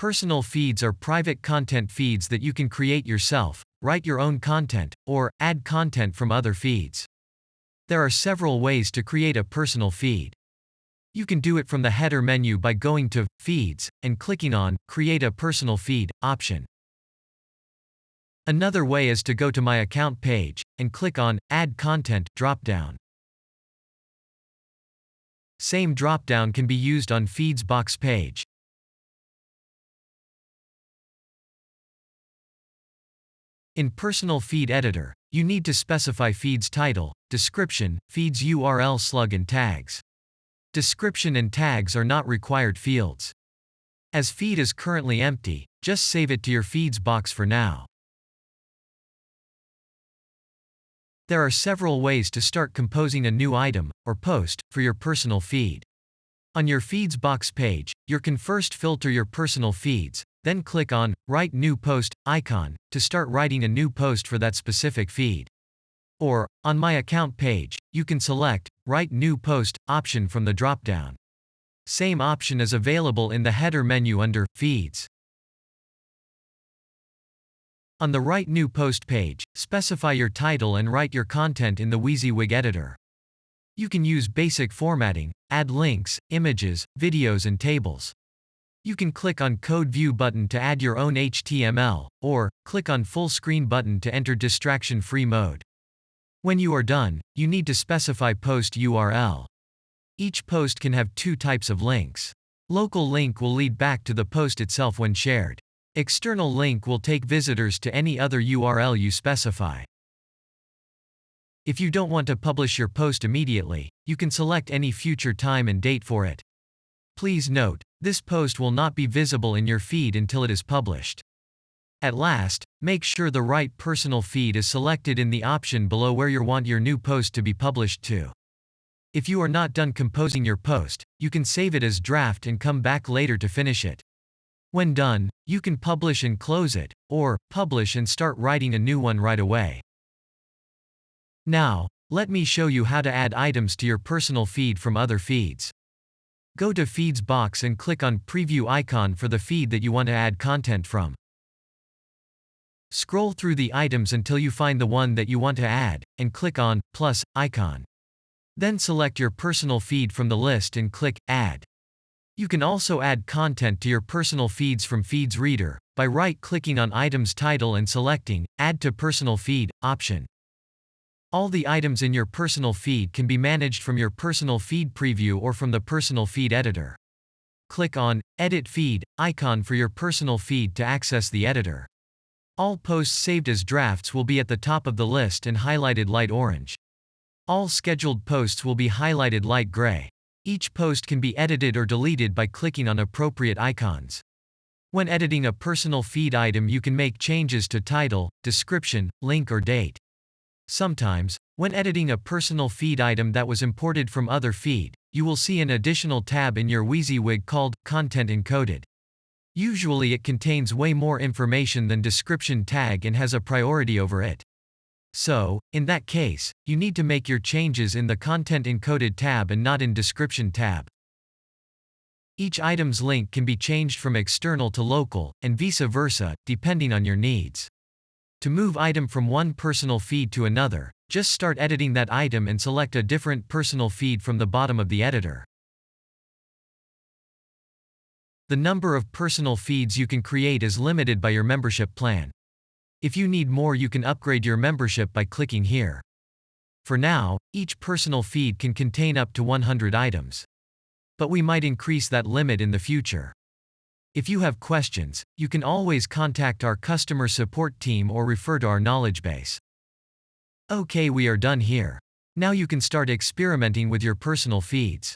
Personal feeds are private content feeds that you can create yourself, write your own content, or add content from other feeds. There are several ways to create a personal feed. You can do it from the header menu by going to Feeds and clicking on Create a Personal Feed option. Another way is to go to My Account page and click on Add Content dropdown. Same dropdown can be used on Feeds box page. In Personal Feed Editor, you need to specify feed's title, description, feed's URL slug and tags. Description and tags are not required fields. As feed is currently empty, just save it to your feeds box for now. There are several ways to start composing a new item or post for your personal feed. On your feeds box page, you can first filter your personal feeds, then click on Write New Post icon to start writing a new post for that specific feed. Or, on My Account page, you can select Write New Post option from the dropdown. Same option is available in the header menu under Feeds. On the Write New Post page, specify your title and write your content in the WYSIWYG editor. You can use basic formatting, add links, images, videos and tables. You can click on Code View button to add your own HTML, or click on Full Screen button to enter distraction-free mode. When you are done, you need to specify post URL. Each post can have two types of links. Local link will lead back to the post itself when shared. External link will take visitors to any other URL you specify. If you don't want to publish your post immediately, you can select any future time and date for it. Please note, this post will not be visible in your feed until it is published. At last, make sure the right personal feed is selected in the option below where you want your new post to be published to. If you are not done composing your post, you can save it as draft and come back later to finish it. When done, you can publish and close it, or publish and start writing a new one right away. Now, let me show you how to add items to your personal feed from other feeds. Go to Feeds box and click on Preview icon for the feed that you want to add content from. Scroll through the items until you find the one that you want to add, and click on plus icon. Then select your personal feed from the list and click Add. You can also add content to your personal feeds from Feeds Reader by right-clicking on item's title and selecting Add to Personal Feed option. All the items in your personal feed can be managed from your personal feed preview or from the personal feed editor. Click on Edit Feed icon for your personal feed to access the editor. All posts saved as drafts will be at the top of the list and highlighted light orange. All scheduled posts will be highlighted light gray. Each post can be edited or deleted by clicking on appropriate icons. When editing a personal feed item, you can make changes to title, description, link or date. Sometimes, when editing a personal feed item that was imported from other feed, you will see an additional tab in your WYSIWYG called Content Encoded. Usually it contains way more information than description tag and has a priority over it. So, in that case, you need to make your changes in the Content Encoded tab and not in Description tab. Each item's link can be changed from external to local, and vice versa, depending on your needs. To move item from one personal feed to another, just start editing that item and select a different personal feed from the bottom of the editor. The number of personal feeds you can create is limited by your membership plan. If you need more, you can upgrade your membership by clicking here. For now, each personal feed can contain up to 100 items. But we might increase that limit in the future. If you have questions, you can always contact our customer support team or refer to our knowledge base. Okay, we are done here. Now you can start experimenting with your personal feeds.